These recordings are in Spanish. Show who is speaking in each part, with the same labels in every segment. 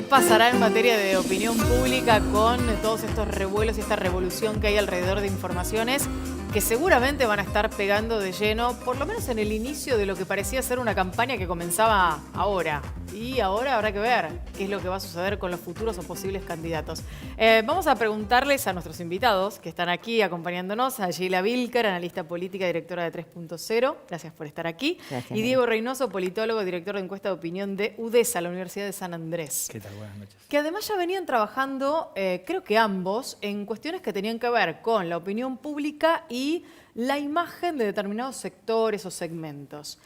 Speaker 1: pasará en materia de opinión pública con todos estos revuelos y esta revolución que hay alrededor de informaciones que seguramente van a estar pegando de lleno, por lo menos en el inicio de lo que parecía ser una campaña que comenzaba ahora? Y ahora habrá que ver qué es lo que va a suceder con los futuros o posibles candidatos. Vamos a preguntarles a nuestros invitados que están aquí acompañándonos, a Sheila Vilker, analista política y directora de 3.0. Gracias por estar aquí.
Speaker 2: Gracias.
Speaker 1: Y Diego Reynoso, politólogo, director de encuesta de opinión de UDESA, la Universidad de San Andrés.
Speaker 3: ¿Qué tal? Buenas noches.
Speaker 1: Que además ya venían trabajando, creo que ambos, en cuestiones que tenían que ver con la opinión pública y la imagen de determinados sectores o segmentos.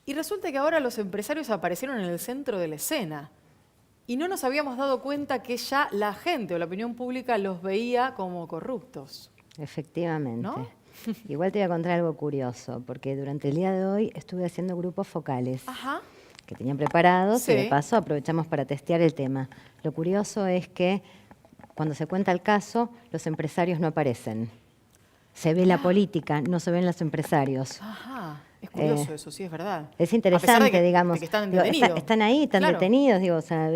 Speaker 1: Y resulta que ahora los empresarios aparecieron en el centro de la escena. Y no nos habíamos dado cuenta que ya la gente o la opinión pública los veía como corruptos.
Speaker 2: Efectivamente.
Speaker 1: ¿No?
Speaker 2: Igual te voy a contar algo curioso, porque durante el día de hoy estuve haciendo grupos focales
Speaker 1: Ajá.
Speaker 2: que tenían preparados
Speaker 1: Sí.
Speaker 2: y de paso aprovechamos para testear el tema. Lo curioso es que cuando se cuenta el caso, los empresarios no aparecen. Se ve la política, no se ven los empresarios.
Speaker 1: Ajá. Es curioso eso, sí, es verdad.
Speaker 2: Es
Speaker 1: A pesar
Speaker 2: interesante,
Speaker 1: de que,
Speaker 2: digamos.
Speaker 1: de que están
Speaker 2: Digo,
Speaker 1: detenidos.
Speaker 2: están ahí, están
Speaker 1: Claro.
Speaker 2: detenidos, digo, o sea,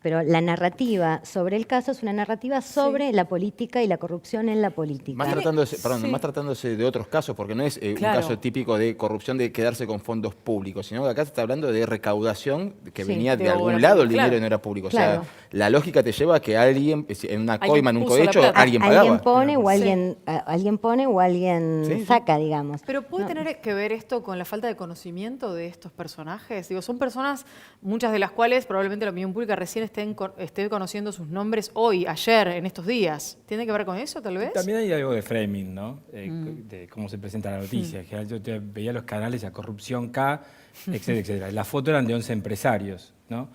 Speaker 2: pero la narrativa sobre el caso es una narrativa sobre la política y la corrupción en la política.
Speaker 4: Más tratándose, perdón,
Speaker 1: Sí.
Speaker 4: más tratándose de otros casos, porque no es
Speaker 1: Claro.
Speaker 4: un caso típico de corrupción de quedarse con fondos públicos, sino que acá se está hablando de recaudación que
Speaker 2: Sí,
Speaker 4: venía
Speaker 1: de
Speaker 4: de algún
Speaker 1: obra
Speaker 4: lado el
Speaker 1: pública,
Speaker 4: dinero
Speaker 1: claro.
Speaker 4: y no era público.
Speaker 2: Claro.
Speaker 4: O sea, la lógica te lleva a que alguien, en una
Speaker 1: Alguien
Speaker 4: coima, en un
Speaker 1: puso la
Speaker 4: cohecho,
Speaker 1: plata.
Speaker 4: alguien pagaba.
Speaker 2: Alguien pone o
Speaker 1: Sí.
Speaker 2: alguien
Speaker 4: Sí, sí.
Speaker 2: saca, digamos.
Speaker 1: Pero ¿puede
Speaker 2: No.
Speaker 1: tener que ver esto con la falta de conocimiento de estos personajes? Digo, son personas, muchas de las cuales probablemente la opinión pública recién esté conociendo sus nombres hoy, ayer, en estos días. ¿Tiene que ver con eso, tal vez?
Speaker 3: También hay algo de framing, ¿no? De cómo se presenta la noticia. En general, yo veía los canales a Corrupción K, etcétera, etcétera. Las fotos eran de 11 empresarios, ¿no?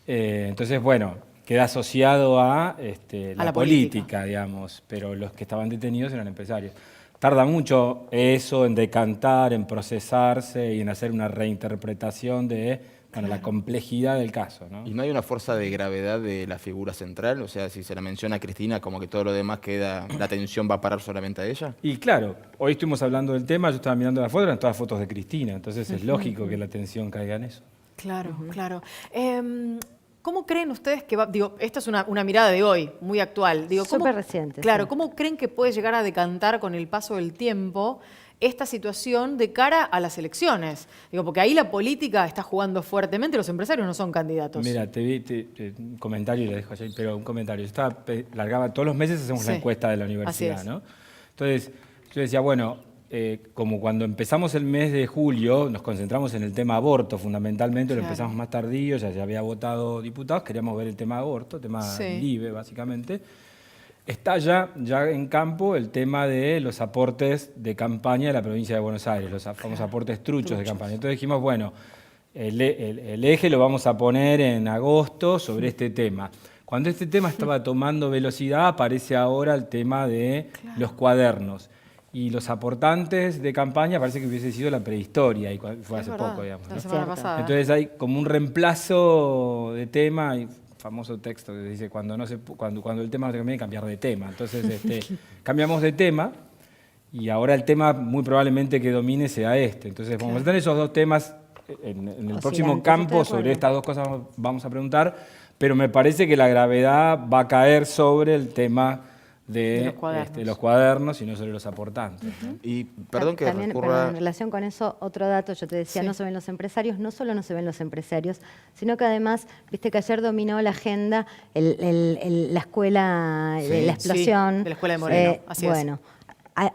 Speaker 3: Entonces, bueno, queda asociado a
Speaker 1: la
Speaker 3: política,
Speaker 1: política,
Speaker 3: digamos, pero los que estaban detenidos eran empresarios. Tarda mucho eso en decantar, en procesarse y en hacer una reinterpretación de la complejidad del caso, ¿no?
Speaker 4: Y no hay una fuerza de gravedad de la figura central, o sea, si se la menciona a Cristina, como que todo lo demás queda, la atención va a parar solamente a ella.
Speaker 3: Y claro, hoy estuvimos hablando del tema, yo estaba mirando las fotos, eran todas fotos de Cristina, entonces es lógico que la atención caiga en eso.
Speaker 1: Claro, claro. ¿Cómo creen ustedes que va? Digo, esta es una mirada de hoy, muy actual. Digo, ¿cómo-
Speaker 2: Súper reciente,
Speaker 1: Claro,
Speaker 2: sí.
Speaker 1: ¿cómo creen que puede llegar a decantar con el paso del tiempo esta situación de cara a las elecciones? Digo, porque ahí la política está jugando fuertemente, los empresarios no son candidatos.
Speaker 3: Mira, un comentario y lo dejo allí, pero un comentario. Largaba, todos los meses hacemos
Speaker 1: Sí.
Speaker 3: la encuesta de la
Speaker 1: Así
Speaker 3: universidad,
Speaker 1: es.
Speaker 3: ¿no? Entonces, yo decía, bueno, como cuando empezamos el mes de julio, nos concentramos en el tema aborto fundamentalmente, lo
Speaker 1: Claro.
Speaker 3: empezamos más tardío, ya se había votado diputados, queríamos ver el tema aborto, tema
Speaker 1: Sí.
Speaker 3: LIBE básicamente. Está ya en campo el tema de los aportes de campaña de la provincia de Buenos Aires, los famosos aportes truchos de campaña. Entonces dijimos, bueno, el eje lo vamos a poner en agosto sobre este tema. Cuando este tema estaba tomando velocidad, aparece ahora el tema de los cuadernos. Y los aportantes de campaña parece que hubiese sido la prehistoria, y fue
Speaker 1: Es
Speaker 3: hace
Speaker 1: verdad,
Speaker 3: poco, digamos,
Speaker 1: la
Speaker 3: ¿no?
Speaker 1: semana
Speaker 2: Cierto.
Speaker 1: pasada.
Speaker 3: Entonces hay como un reemplazo de tema, y famoso texto que dice cuando el tema no te conviene, cambiar de tema. Entonces cambiamos de tema y ahora el tema muy probablemente que domine sea este. Entonces vamos a tener esos dos temas en el
Speaker 2: Oscilantes,
Speaker 3: próximo
Speaker 2: estoy de
Speaker 3: campo,
Speaker 2: acuerdo.
Speaker 3: sobre estas dos cosas vamos a preguntar, pero me parece que la gravedad va a caer sobre el tema de los cuadernos y no sobre los aportantes, ¿no?
Speaker 4: Y perdón que
Speaker 2: También,
Speaker 4: recurra...
Speaker 2: perdón, en relación con eso, otro dato, yo te decía,
Speaker 1: Sí.
Speaker 2: no se ven los empresarios, no solo no se ven los empresarios, sino que además, viste que ayer dominó la agenda la escuela de
Speaker 4: Sí.
Speaker 2: la explosión.
Speaker 1: Sí, de la escuela de Moreno, así es.
Speaker 2: Bueno,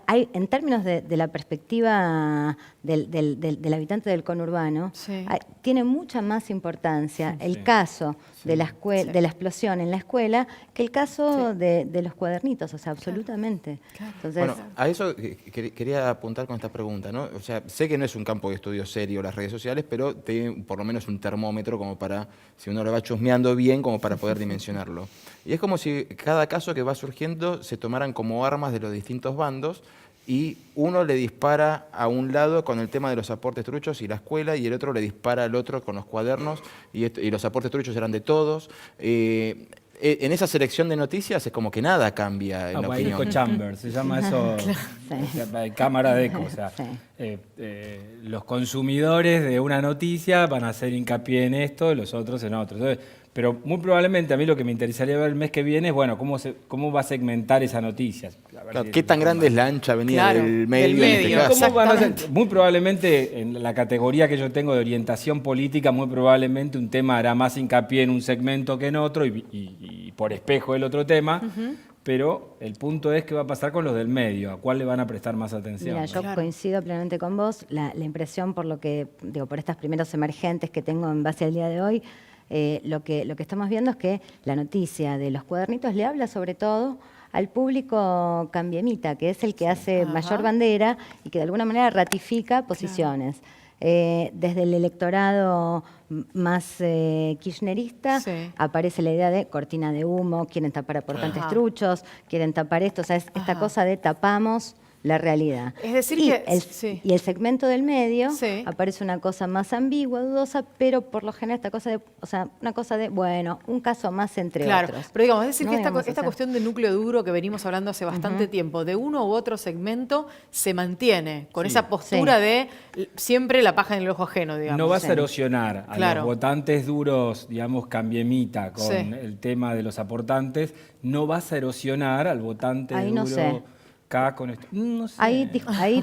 Speaker 2: en términos de la perspectiva del habitante del conurbano,
Speaker 1: Sí.
Speaker 2: tiene mucha más importancia el
Speaker 3: Sí.
Speaker 2: caso de la
Speaker 1: Sí.
Speaker 2: de la explosión en la escuela que el caso de los cuadernitos, o sea, absolutamente. Entonces,
Speaker 4: Bueno, a eso quería apuntar con esta pregunta, ¿no? O sea, sé que no es un campo de estudio serio las redes sociales, pero tiene por lo menos un termómetro como para, si uno lo va chusmeando bien, como para poder dimensionarlo. Y es como si cada caso que va surgiendo se tomaran como armas de los distintos bandos y uno le dispara a un lado con el tema de los aportes truchos y la escuela, y el otro le dispara al otro con los cuadernos, y los aportes truchos eran de todos. En esa selección de noticias es como que nada cambia en la
Speaker 3: Hay
Speaker 4: opinión.
Speaker 3: echo chamber, se llama eso, cámara de eco. O sea,
Speaker 2: Sí.
Speaker 3: los consumidores de una noticia van a hacer hincapié en esto y los otros en otro. Entonces, Pero muy probablemente a mí lo que me interesaría ver el mes que viene es, bueno, cómo va a segmentar esa noticia. A ver
Speaker 4: Claro,
Speaker 3: si
Speaker 4: ¿qué tan grande es la ancha avenida
Speaker 1: Claro,
Speaker 4: del medio?
Speaker 1: del
Speaker 4: en este
Speaker 1: medio.
Speaker 4: caso?
Speaker 3: ¿Cómo van a hacer?
Speaker 1: Exactamente.
Speaker 3: Muy probablemente, en la categoría que yo tengo de orientación política, muy probablemente un tema hará más hincapié en un segmento que en otro y por espejo el otro tema, pero el punto es qué va a pasar con los del medio, a cuál le van a prestar más atención.
Speaker 2: Mira,
Speaker 3: ¿no?
Speaker 2: yo
Speaker 1: Claro.
Speaker 2: coincido plenamente con vos. La impresión por lo que, digo, por estas primeros emergentes que tengo en base al día de hoy, lo que estamos viendo es que la noticia de los cuadernitos le habla sobre todo al público cambiemita, que es el que hace
Speaker 1: Ajá.
Speaker 2: mayor bandera y que de alguna manera ratifica posiciones. Desde el electorado más kirchnerista
Speaker 1: Sí.
Speaker 2: aparece la idea de cortina de humo, quieren tapar aportantes
Speaker 1: Ajá.
Speaker 2: truchos, quieren tapar esto, o sea, es esta
Speaker 1: Ajá.
Speaker 2: cosa de tapamos la realidad.
Speaker 1: Es decir
Speaker 2: y
Speaker 1: que-
Speaker 2: el,
Speaker 1: sí.
Speaker 2: y el segmento del medio
Speaker 1: Sí.
Speaker 2: aparece una cosa más ambigua, dudosa, pero por lo general esta cosa de, o sea, una cosa de, bueno, un caso más entre
Speaker 1: Claro,
Speaker 2: otros.
Speaker 1: pero digamos, es decir
Speaker 2: ¿No?
Speaker 1: que esta,
Speaker 2: Digamos, o
Speaker 1: esta
Speaker 2: sea,
Speaker 1: cuestión de núcleo duro que venimos hablando hace bastante tiempo, de uno u otro segmento, se mantiene con
Speaker 3: Sí.
Speaker 1: esa postura
Speaker 2: Sí.
Speaker 1: de siempre la paja en el ojo ajeno, digamos.
Speaker 3: No vas
Speaker 2: sí.
Speaker 3: a erosionar a
Speaker 1: Claro.
Speaker 3: los votantes duros, digamos, cambiemita con
Speaker 1: Sí.
Speaker 3: el tema de los aportantes, no vas a erosionar al votante
Speaker 2: Ahí
Speaker 3: duro
Speaker 2: no sé.
Speaker 3: K con esto. No sé.
Speaker 2: ahí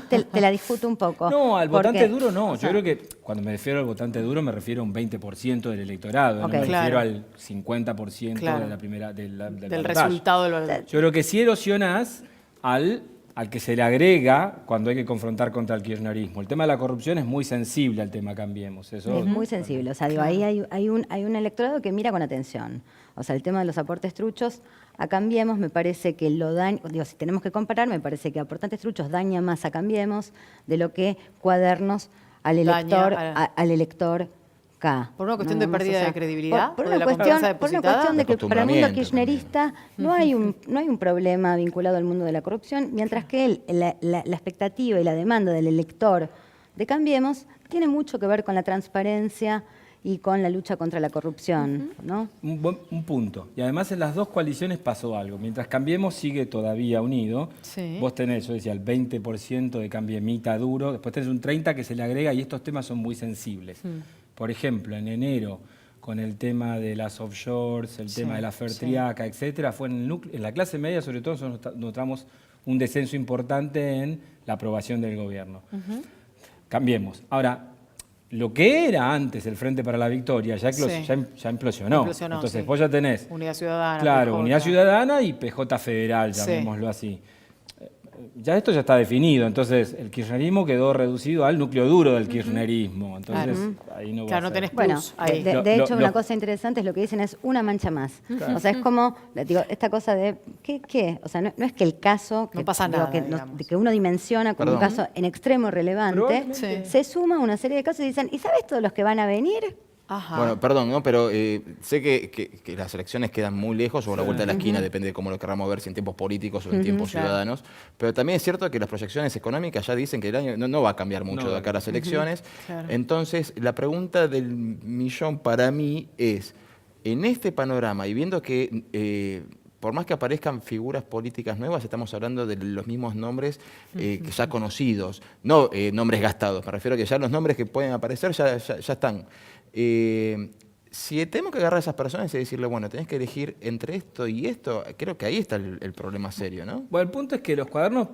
Speaker 2: te la discuto un poco.
Speaker 3: No, al
Speaker 2: porque,
Speaker 3: votante duro no.
Speaker 2: o sea,
Speaker 3: Yo creo que cuando me refiero al votante duro me refiero a un 20% del electorado,
Speaker 2: Ok.
Speaker 3: no me
Speaker 1: Claro.
Speaker 3: refiero al 50%
Speaker 1: Claro.
Speaker 3: de la primera, del
Speaker 1: del
Speaker 3: balotaje.
Speaker 1: resultado del
Speaker 3: Yo creo que sí erosionás al que se le agrega cuando hay que confrontar contra el kirchnerismo. El tema de la corrupción es muy sensible al tema Cambiemos. Eso,
Speaker 2: Es muy sensible. O sea, digo, ahí hay un electorado que mira con atención. O sea, el tema de los aportes truchos, a Cambiemos me parece que lo daña, digo, si tenemos que comparar, me parece que aportantes truchos daña más a Cambiemos de lo que Cuadernos al
Speaker 1: Daña
Speaker 2: elector,
Speaker 1: a-
Speaker 2: al elector K.
Speaker 1: ¿Por una cuestión de
Speaker 2: Nada más,
Speaker 1: pérdida de credibilidad
Speaker 2: Por
Speaker 1: o de
Speaker 2: una
Speaker 1: la confianza
Speaker 2: por una
Speaker 1: depositada?
Speaker 2: cuestión de que para el mundo
Speaker 4: Acostumbramiento
Speaker 2: kirchnerista no hay un problema vinculado al mundo de la corrupción, mientras que la expectativa y la demanda del elector de Cambiemos tiene mucho que ver con la transparencia y con la lucha contra la corrupción, ¿no?
Speaker 3: Un punto. Y además en las dos coaliciones pasó algo. Mientras Cambiemos sigue todavía unido,
Speaker 1: Sí.
Speaker 3: vos tenés, yo decía, el 20% de cambiemita duro, después tenés un 30% que se le agrega y estos temas son muy sensibles. Por ejemplo, en enero, con el tema de las offshores, el tema de la fertriaca, etcétera, fue en la clase media, sobre todo, nosotros notamos un descenso importante en la aprobación del gobierno. Cambiemos. Ahora, lo que era antes el Frente para la Victoria ya
Speaker 1: Sí.
Speaker 3: implosionó.
Speaker 1: Implosionó,
Speaker 3: Entonces
Speaker 1: sí.
Speaker 3: vos ya tenés,
Speaker 1: Unidad Ciudadana.
Speaker 3: claro,
Speaker 1: PJ.
Speaker 3: Unidad Ciudadana y PJ Federal,
Speaker 1: Sí.
Speaker 3: llamémoslo así. Ya esto ya está definido, entonces el kirchnerismo quedó reducido al núcleo duro del kirchnerismo. Entonces ahí no va
Speaker 1: Claro,
Speaker 3: a
Speaker 1: no
Speaker 3: ser.
Speaker 1: tenés
Speaker 2: Bueno,
Speaker 1: plus ahí.
Speaker 2: de hecho, una cosa interesante es lo que dicen es una mancha más. O sea, es como, digo, esta cosa de, ¿qué? O sea, no es que el caso
Speaker 1: No
Speaker 2: que,
Speaker 1: pasa
Speaker 2: digo,
Speaker 1: nada,
Speaker 2: que,
Speaker 1: digamos.
Speaker 2: de que uno dimensiona como un
Speaker 4: Perdón.
Speaker 2: caso en extremo relevante,
Speaker 3: Probablemente.
Speaker 1: Sí.
Speaker 2: se suma una serie de casos y dicen, ¿y sabes todos los que van a venir?
Speaker 1: Ajá.
Speaker 4: Bueno, perdón, ¿no? Pero sé que las elecciones quedan muy lejos o a la vuelta de la esquina, depende de cómo lo queramos ver, si en tiempos políticos o en tiempos
Speaker 1: Claro.
Speaker 4: ciudadanos. Pero también es cierto que las proyecciones económicas ya dicen que el año no va a cambiar mucho
Speaker 3: No,
Speaker 4: de acá a las elecciones.
Speaker 1: Claro.
Speaker 4: Entonces, la pregunta del millón para mí es, en este panorama y viendo que por más que aparezcan figuras políticas nuevas, estamos hablando de los mismos nombres que ya conocidos, no nombres gastados, me refiero a que ya los nombres que pueden aparecer ya están. Si tenemos que agarrar a esas personas y decirle, bueno, tenés que elegir entre esto y esto, creo que ahí está el problema serio, ¿no?
Speaker 3: Bueno, el punto es que los cuadernos,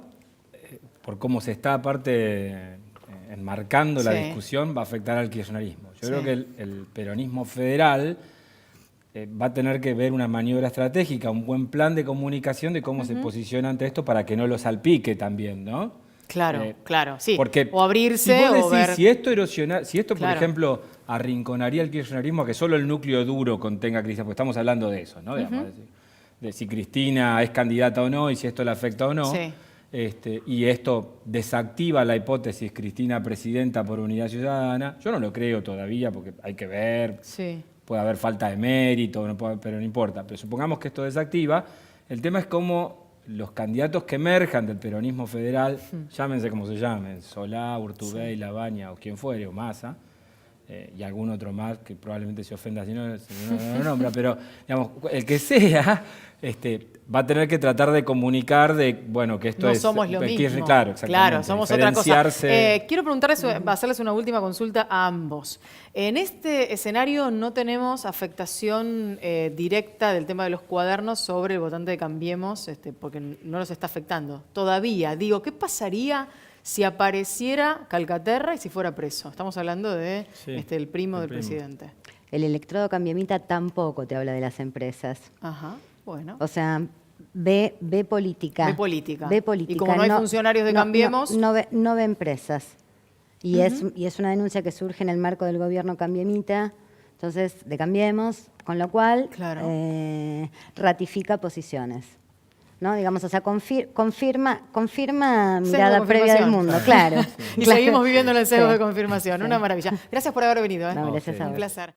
Speaker 3: por cómo se está aparte enmarcando la
Speaker 1: Sí.
Speaker 3: discusión, va a afectar al kirchnerismo. Yo
Speaker 1: Sí.
Speaker 3: creo que el peronismo federal va a tener que ver una maniobra estratégica, un buen plan de comunicación de cómo se posiciona ante esto para que no lo salpique también, ¿no?
Speaker 1: Claro, claro, sí.
Speaker 3: Porque
Speaker 1: o abrirse
Speaker 3: si vos
Speaker 1: o
Speaker 3: decís,
Speaker 1: ver...
Speaker 3: si esto,
Speaker 1: Claro.
Speaker 3: por ejemplo, arrinconaría el kirchnerismo, que solo el núcleo duro contenga Cristina, porque estamos hablando de eso, ¿no? Digamos, de si Cristina es candidata o no y si esto le afecta o no.
Speaker 1: Sí.
Speaker 3: Y esto desactiva la hipótesis Cristina presidenta por Unidad Ciudadana. Yo no lo creo todavía porque hay que ver,
Speaker 1: Sí.
Speaker 3: puede haber falta de mérito, pero no importa. Pero supongamos que esto desactiva. El tema es cómo los candidatos que emerjan del peronismo federal, llámense como se llamen, Solá, Urtubey, Labaña o quien fuere, o Massa, y algún otro más que probablemente se ofenda si no lo nombra, pero digamos, el que sea, va a tener que tratar de comunicar bueno, que esto
Speaker 1: no
Speaker 3: es...
Speaker 1: somos lo mismo.
Speaker 3: Claro, exactamente.
Speaker 1: Claro, somos otra cosa.
Speaker 3: Diferenciarse.
Speaker 1: Quiero preguntarles, hacerles una última consulta a ambos. En este escenario no tenemos afectación directa del tema de los cuadernos sobre el votante de Cambiemos, porque no los está afectando. Todavía, digo, ¿qué pasaría si apareciera Calcaterra y si fuera preso? Estamos hablando de
Speaker 3: Sí,
Speaker 1: el primo
Speaker 3: el
Speaker 1: del
Speaker 3: primo.
Speaker 1: presidente.
Speaker 2: El electrodo cambiemita tampoco te habla de las empresas.
Speaker 1: Ajá, bueno.
Speaker 2: O sea, ve política.
Speaker 1: Ve política.
Speaker 2: Ve política.
Speaker 1: Y como no hay funcionarios de Cambiemos...
Speaker 2: No ve empresas. Y es una denuncia que surge en el marco del gobierno cambiemita, entonces, de Cambiemos, con lo cual
Speaker 1: Claro.
Speaker 2: ratifica posiciones. ¿No? Digamos, o sea, confirma
Speaker 1: Sesgo
Speaker 2: mirada
Speaker 1: de
Speaker 2: previa del
Speaker 1: confirmación.
Speaker 2: mundo, claro.
Speaker 1: Y
Speaker 2: claro.
Speaker 1: seguimos viviendo en el sesgo
Speaker 2: Sí.
Speaker 1: de confirmación.
Speaker 2: Sí.
Speaker 1: Una maravilla. Gracias por haber venido.
Speaker 2: No, gracias a
Speaker 1: Un
Speaker 2: vos.
Speaker 1: placer.